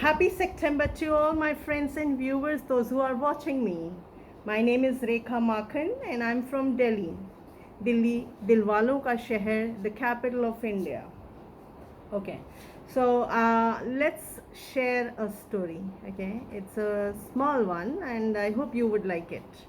Happy September to all my friends and viewers, those who are watching me. My name is Rekha Makhan and I'm from Delhi. Delhi, Dilwalon ka Sheher, the capital of India. Okay, so let's share a story. Okay, it's a small one and I hope you would like it.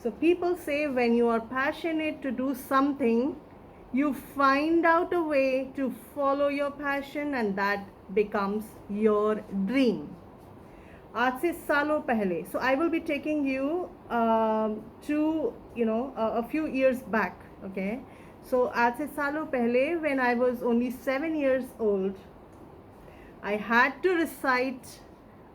So people say when you are passionate to do something, you find out a way to follow your passion and that becomes your dream. आज से सालों पहले, so I will be taking you to a few years back. Okay, so आज से सालों पहले, when I was only 7 years old, I had to recite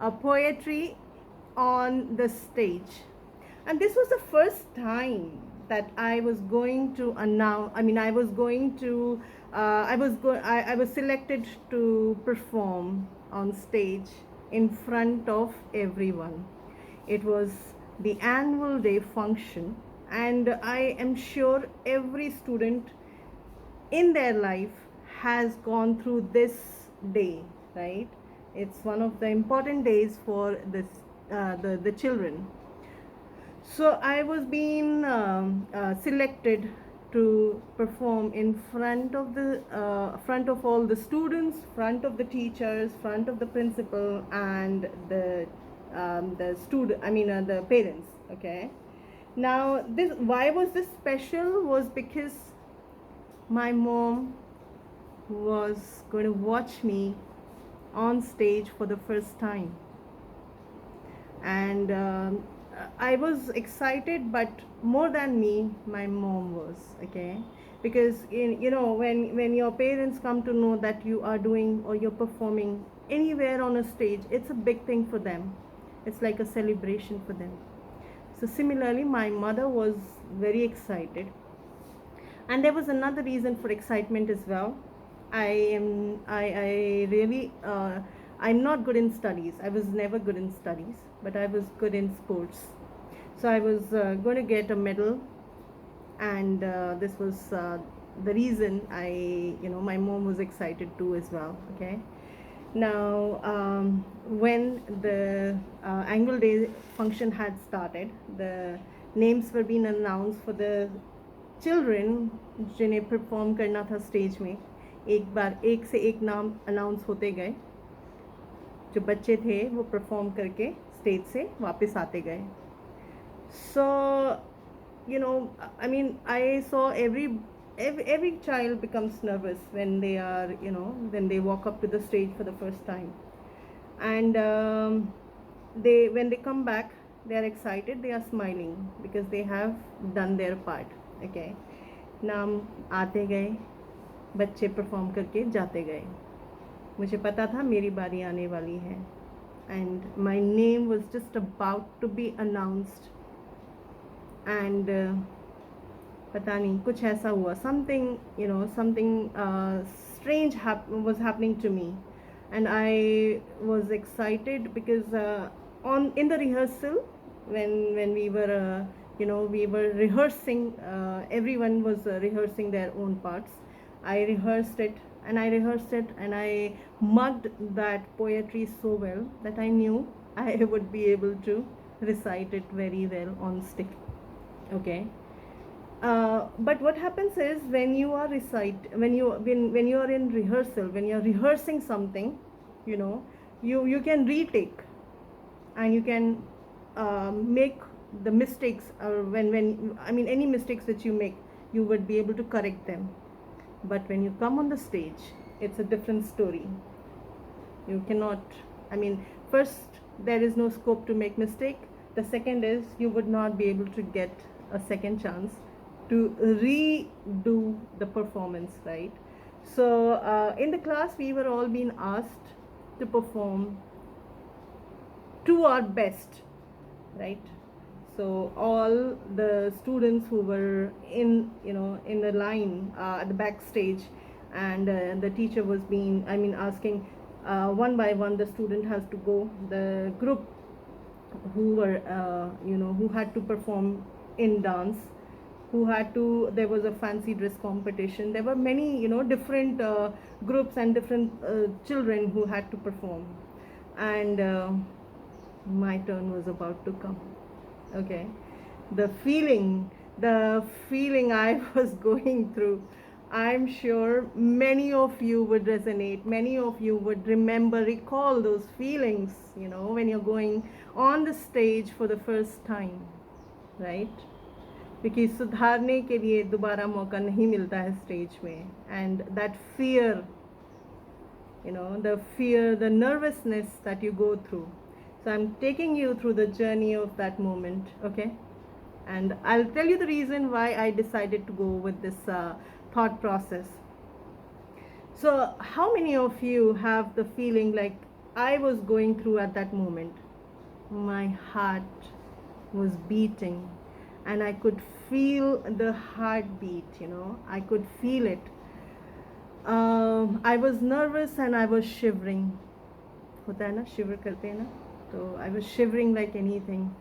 a poetry on the stage, and this was the first time that I was going to announce. I was going to. I was selected to perform on stage in front of everyone. It was the annual day function, and I am sure every student in their life has gone through this day, right? It's one of the important days for the children. So I was being selected to perform in front of all the students, front of the teachers, front of the principal, and the student. The parents. Okay. Now this, why was this special? Was because my mom was going to watch me on stage for the first time, and I was excited, but more than me, my mom was. Okay, because when your parents come to know that you are doing or you're performing anywhere on a stage, it's a big thing for them. It's like a celebration for them. So similarly, my mother was very excited, and there was another reason for excitement as well. I really I'm not good in studies. I was never good in studies, but I was good in sports. So I was going to get a medal, and this was the reason my mom was excited too as well. Okay. Now, when the annual day function had started, the names were being announced for the children जिन्हें perform करना था stage में. एक बार एक से एक नाम announce होते गए. जो बच्चे थे वो परफॉर्म करके स्टेज से वापस आते गए. So I saw every child becomes nervous when they are when they walk up to the stage for the first time, and when they come back, they are excited, they are smiling because they have done their part. Okay, नाम आते गए, बच्चे perform करके जाते गए. मुझे पता था मेरी बारी आने वाली है, and my name was just about to be announced, and पता नहीं कुछ ऐसा हुआ, something strange was happening to me, and I was excited because in the rehearsal, when we were we were rehearsing, everyone was rehearsing their own parts. I rehearsed it and I mugged that poetry so well that I knew I would be able to recite it very well on stage. Okay. But what happens is when you are when you are in rehearsal, when you are rehearsing something, you can retake, and you can make the mistakes, or when any mistakes that you make, you would be able to correct them. But when you come on the stage, it's a different story. You cannot, first, there is no scope to make mistake. The second is you would not be able to get a second chance to redo the performance, right? So in the class, we were all being asked to perform to our best, right? So all the students who were in the line at the backstage, and the teacher was asking one by one, the student has to go. The group who were who had to perform in dance, there was a fancy dress competition. There were many different groups and different children who had to perform. and my turn was about to come. Okay, the feeling, the feeling I was going through, I'm sure many of you would resonate, many of you would remember, recall those feelings, you know, when you're going on the stage for the first time, right? क्योंकि सुधारने के लिए दोबारा मौका नहीं मिलता है stage में, and that fear, you know, the fear, the nervousness that you go through. So I'm taking you through the journey of that moment, okay? And I'll tell you the reason why I decided to go with this thought process. So how many of you have the feeling like I was going through at that moment? My heart was beating and I could feel the heartbeat, you know, I could feel it. I was nervous and I was shivering. होता है ना, shiver करते हैं ना, तो I was shivering like anything.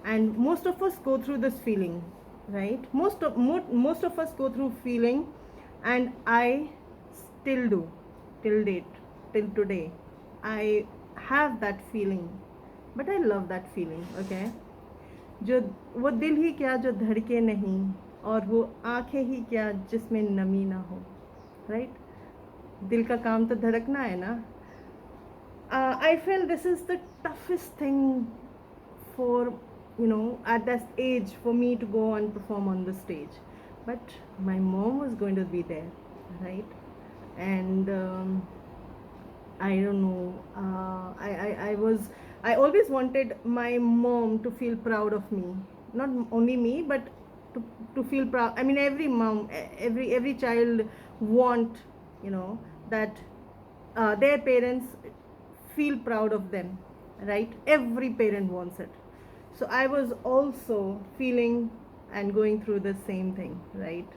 And most of us go through this feeling, right? Most of us go through feeling, and I still do, till date, till today. I have that feeling, but I love that feeling, okay? जो वो दिल ही क्या जो धड़के नहीं, और वो आंखें ही क्या जिसमें नमी ना हो, right? दिल का काम तो धड़कना है ना. I feel this is the toughest thing for, you know, at that age for me to go and perform on the stage. But my mom was going to be there, right? And I don't know, I always wanted my mom to feel proud of me. Not only me, but to feel proud. I mean, every mom, every child want, you know, that their parents feel proud of them, right? Every parent wants it. So I was also feeling and going through the same thing, right?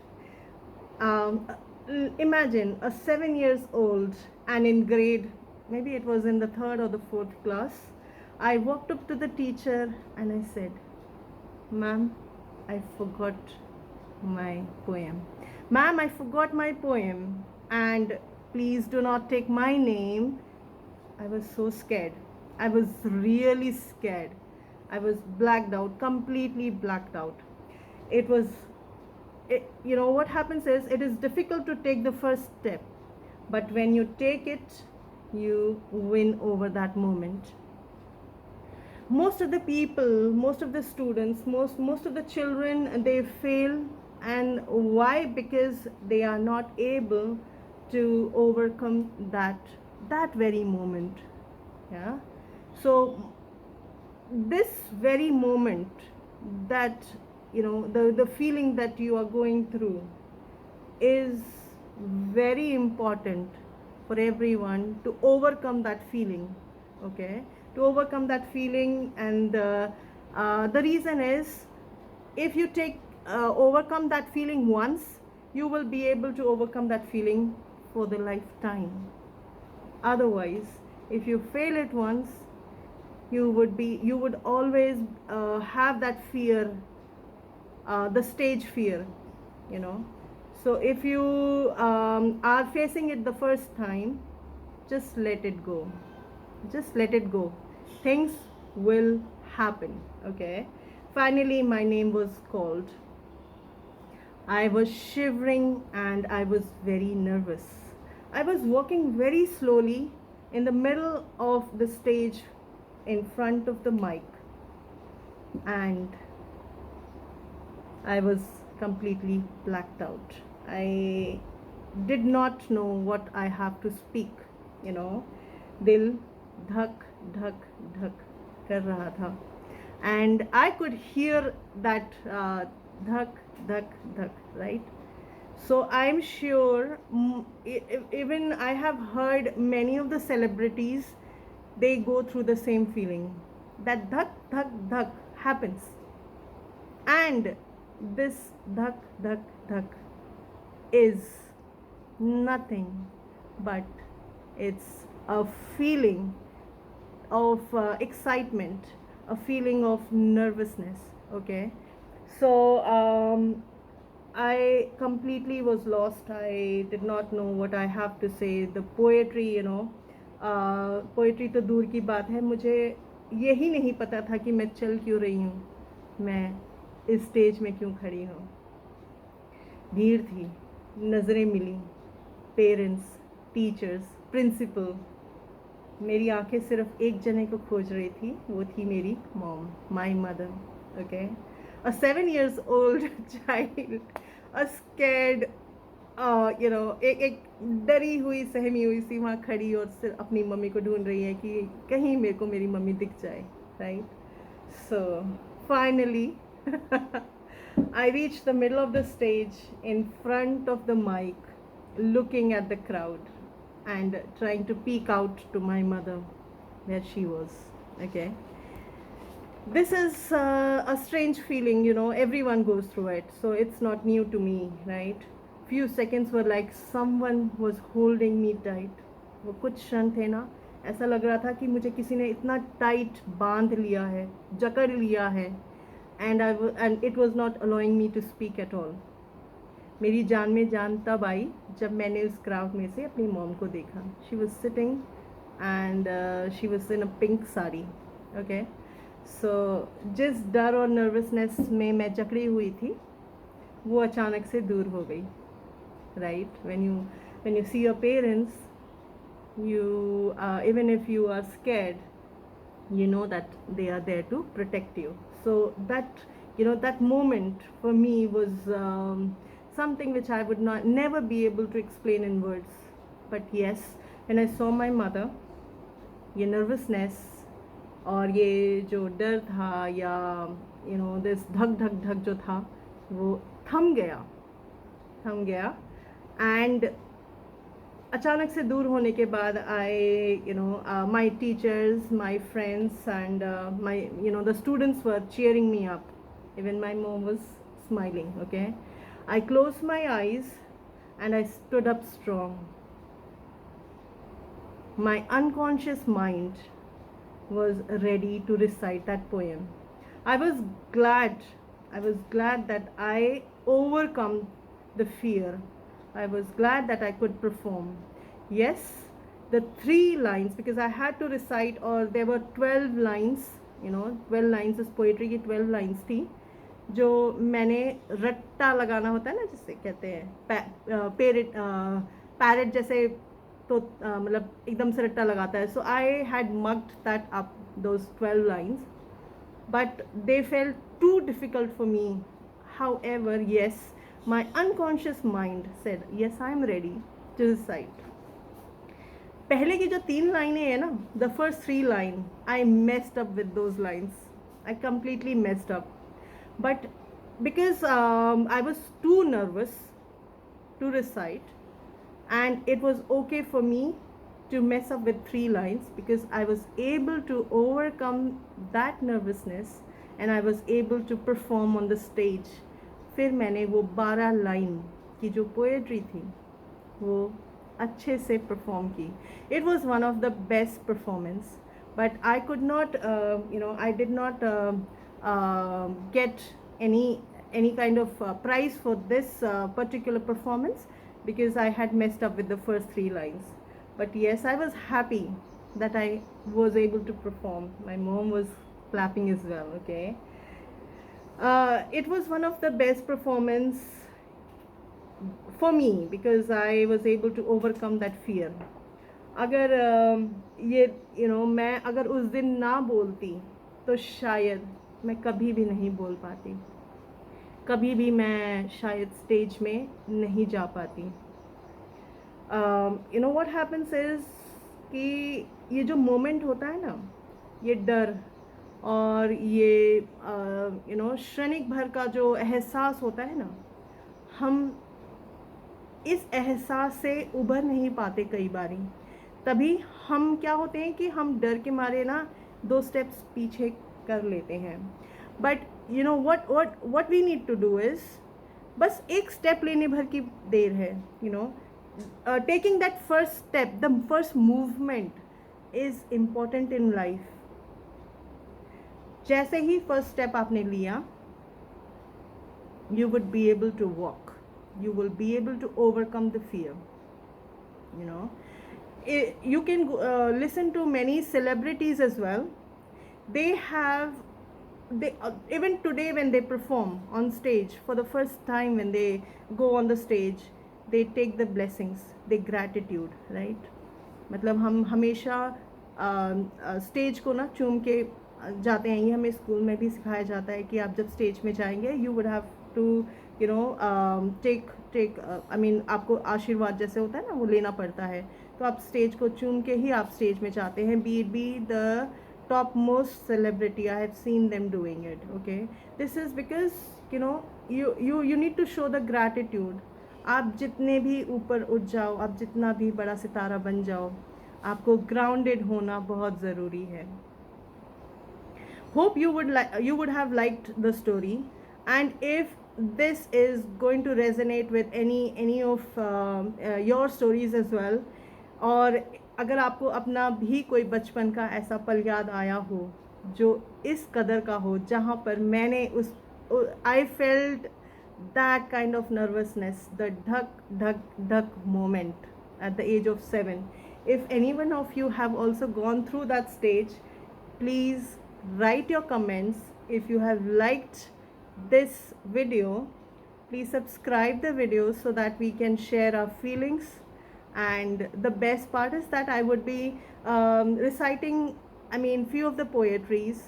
Imagine a 7 years old and in grade, maybe it was in the third or the fourth class, I walked up to the teacher and I said, "Ma'am, I forgot my poem. Ma'am, I forgot my poem, and please do not take my name." I was so scared. I was really scared. I was blacked out, completely blacked out. It was, you know, what happens is it is difficult to take the first step, but when you take it, you win over that moment. Most of the people, most of the students, most of the children, they fail. And why? Because they are not able to overcome that very moment. Yeah. So this very moment, that, you know, the feeling that you are going through is very important for everyone to overcome that feeling, okay? To overcome that feeling. And the reason is, if you overcome that feeling once, you will be able to overcome that feeling for the lifetime. Otherwise, if you fail it once, you would always have that fear, the stage fear, you know. So if you are facing it the first time, just let it go. Just let it go. Things will happen, okay? Finally, my name was called. I was shivering and I was very nervous. I was walking very slowly in the middle of the stage in front of the mic, and I was completely blacked out. I did not know what I have to speak, you know. Dil dhak dhak dhak kar raha tha, and I could hear that dhak dhak dhak, right? So I'm sure, even I have heard many of the celebrities, they go through the same feeling, that dhak dhak dhak happens. And this dhak dhak dhak is nothing but it's a feeling of excitement, a feeling of nervousness, okay? So I completely was lost. I did not know what I have to say. The poetry, you know, poetry तो दूर की बात है, मुझे यही नहीं पता था कि मैं चल क्यों रही हूँ, मैं इस स्टेज में क्यों खड़ी हूँ। भीड़ थी, नज़रें मिली, पेरेंट्स, टीचर्स, प्रिंसिपल, मेरी आंखें सिर्फ एक जने को खोज रही थी, वो थी मेरी mom, my mother. Okay, a 7 years old child, a scared, एक डरी हुई सहमी हुई सी वहाँ खड़ी और सिर्फ अपनी मम्मी को ढूंढ रही है कि कहीं मेरे को मेरी मम्मी दिख जाए. Right, so finally I reached the middle of the stage in front of the mic, looking at the crowd and trying to peek out to my mother where she was. Okay, this is a strange feeling, everyone goes through it, so it's not new to me, right? Few seconds were like someone was holding me tight. वो कुछ क्षण थे ना, ऐसा लग रहा था कि मुझे किसी ने इतना टाइट बांध लिया है, जकड़ लिया है, and it was not allowing me to speak at all. मेरी जान में जान तब आई जब मैंने उस क्राउड में से अपनी मॉम को देखा. She was sitting and she was in a pink sari. Okay, so जिस डर और नर्वसनेस में मैं जकड़ी हुई थी वो अचानक से दूर हो गई. Right, when you see your parents, you even if you are scared, you know that they are there to protect you. So that moment for me was something which I would never be able to explain in words. But yes, when I saw my mother, ये nervousness और ये जो डर था या this धक धक धक जो था वो थम गया and अचानक से दूर होने के बाद my teachers, my friends and the students were cheering me up. Even my mom was smiling. Okay, I closed my eyes and I stood up strong. My unconscious mind was ready to recite that poem. I was glad that I overcome the fear. I was glad that I could perform. Yes, the 3 lines, because I had to recite, or there were 12 lines, 12 lines इस poetry की 12 lines थी जो मैंने रट्टा लगाना होता है ना, जिससे कहते हैं पैरेट जैसे, तो मतलब एकदम से रट्टा लगाता है. So I had mugged that up, those 12 lines, but they felt too difficult for me. However, yes, my unconscious mind said, yes, I am ready to recite. पहले की जो 3 लाइनें हैं ना, the first 3 line, I messed up with those lines. I completely messed up. But because I was too nervous to recite, and it was okay for me to mess up with 3 lines because I was able to overcome that nervousness and I was able to perform on the stage. फिर मैंने वो 12 line की जो poetry थी वो अच्छे से perform की. It was one of the best performance, but I could not I did not get any kind of prize for this particular performance because I had messed up with the first 3 lines. But yes, I was happy that I was able to perform. My mom was clapping as well. Okay, it was one of the best performance for me because I was able to overcome that fear. अगर ये मैं अगर उस दिन ना बोलती तो शायद मैं कभी भी नहीं बोल पाती, कभी भी मैं शायद स्टेज में नहीं जा पाती. what happens is कि ये जो मोमेंट होता है ना, ये डर और ये क्षणिक भर का जो एहसास होता है ना, हम इस एहसास से उभर नहीं पाते कई बारी. तभी हम क्या होते हैं कि हम डर के मारे ना 2 स्टेप्स पीछे कर लेते हैं. But what we need to do is बस एक स्टेप लेने भर की देर है. taking that first step, the first movement is important in life. जैसे ही फर्स्ट स्टेप आपने लिया, you would be able to walk, you will be able to overcome the fear. You can listen to many celebrities as well. They have, they even today when they perform on stage for the first time, when they go on the stage, they take the blessings, they gratitude, right? मतलब हम हमेशा stage को ना चूम के जाते हैं. ये हमें स्कूल में भी सिखाया जाता है कि आप जब स्टेज में जाएंगे you would have to you know take take I mean आपको आशीर्वाद जैसे होता है ना, वो लेना पड़ता है. तो आप स्टेज को चूम के ही आप स्टेज में जाते हैं. Be the top most celebrity, I have seen them doing it. Okay, this is because you need to show the gratitude. आप जितने भी ऊपर उठ जाओ, आप जितना भी बड़ा सितारा बन जाओ, आपको ग्राउंडेड होना बहुत ज़रूरी है. Hope you would have liked the story, and if this is going to resonate with any of your stories as well, और अगर आपको अपना भी कोई बचपन का ऐसा पल याद आया हो जो इस कदर का हो, जहाँ पर मैंने उस I felt that kind of nervousness, the dhak dhak dhak moment at the age of 7. If any one of you have also gone through that stage, please write your comments. If you have liked this video, please subscribe the video so that we can share our feelings. And the best part is that I would be reciting, I mean, few of the poetries.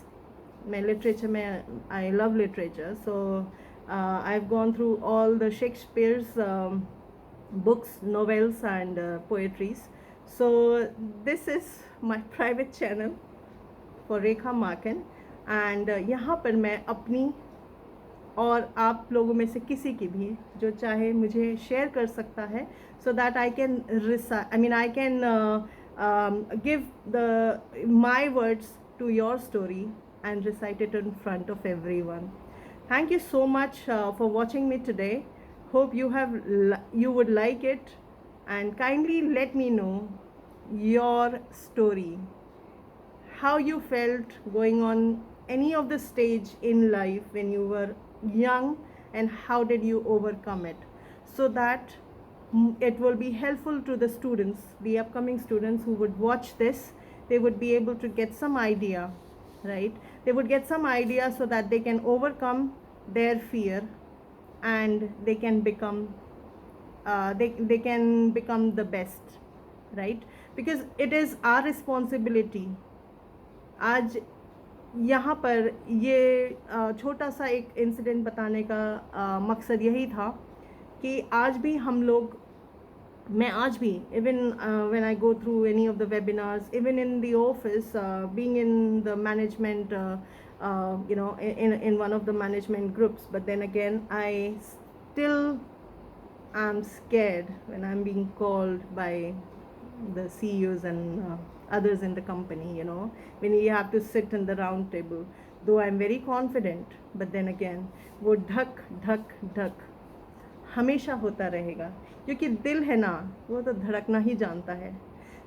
My literature, I love literature, so I've gone through all the Shakespeare's books, novels, and poetries. So this is my private channel for Rekha Marken, and यहाँ पर मैं अपनी और आप लोगों में से किसी की भी जो चाहे मुझे शेयर कर सकता है, so that I can I can give my words to your story and recite it in front of everyone. Thank you so much for watching me today. Hope you would like it, and kindly let me know your story, how you felt going on any of the stage in life when you were young, and how did you overcome it, so that it will be helpful to the students, the upcoming students who would watch this. They would be able to get some idea, right? They would get some idea so that they can overcome their fear, and they can become they can become the best, right? Because it is our responsibility. आज यहाँ पर ये छोटा सा एक incident बताने का मकसद यही था कि आज भी हम लोग, मैं आज भी, even when I go through any of the webinars, even in the office, being in the management, in one of the management groups, but then again I still am scared when I'm being called by the CEOs and others in the company, when you have to sit in the round table. Though I'm very confident, but then again वो धक धक धक हमेशा होता रहेगा, क्योंकि दिल है ना, वो तो धड़कना ही जानता है.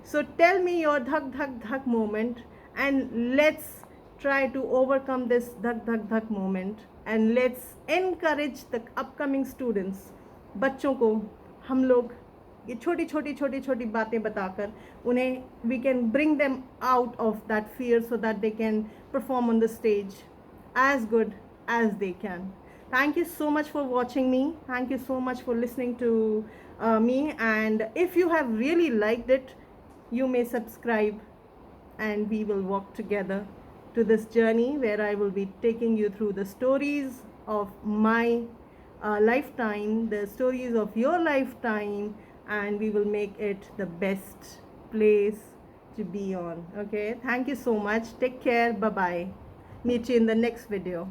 So tell me your धक धक धक moment, and let's try to overcome this धक धक धक moment, and let's encourage the upcoming students. बच्चों को हम लोग ये छोटी छोटी छोटी छोटी बातें बताकर उन्हें we can bring them out of that fear, so that they can perform on the stage as good as they can. Thank you so much for watching me. Thank you so much for listening to me. And if you have really liked it, you may subscribe, and we will walk together to this journey where I will be taking you through the stories of my lifetime, the stories of your lifetime, and we will make it the best place to be on. Okay, thank you so much. Take care. Bye bye. Meet you in the next video.